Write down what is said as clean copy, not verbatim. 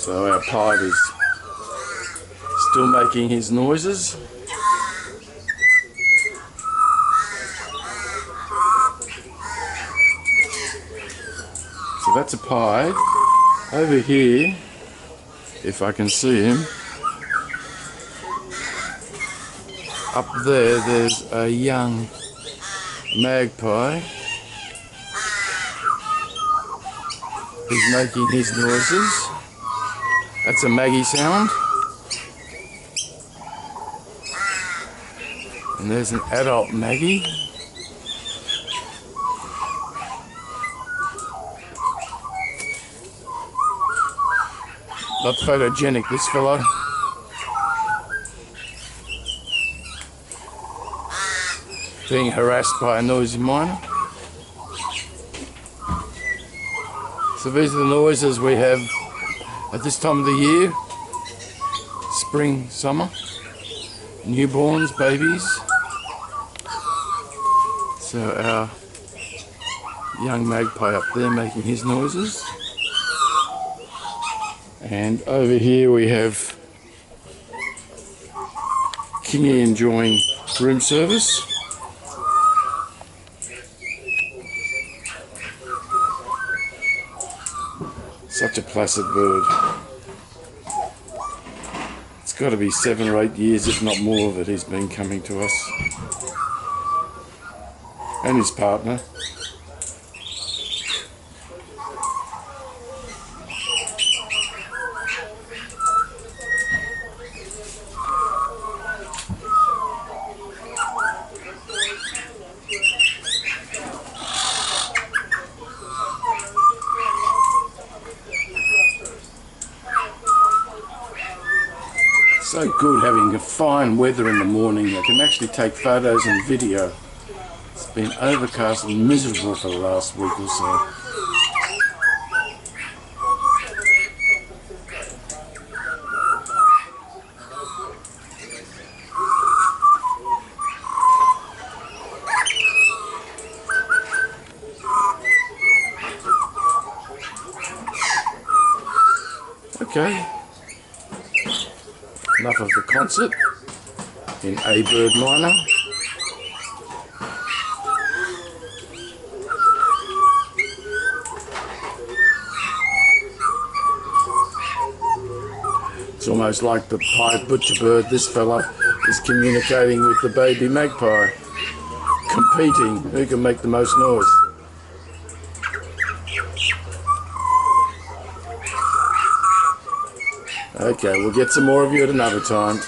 So our pied is still making his noises. So that's a pied. Over here, if I can see him, up there, there's a young magpie. He's making his noises. That's a Maggie sound. And there's an adult Maggie. Not photogenic, this fellow. Being harassed by a noisy miner. So these are the noises we have at this time of the year. Spring, summer. Newborns, babies. So our young magpie up there making his noises. And over here we have Kingy enjoying room service. Such a placid bird. It's got to be 7 or 8 years, if not more, that he's been coming to us. And his partner. So good having a fine weather in the morning. I can actually take photos and video. It's been overcast and miserable for the last week or so. Okay. Enough of the concert in A Bird Minor. It's almost like the pied butcher bird. This fella is communicating with the baby magpie, competing who can make the most noise. Okay, we'll get some more of you at another time.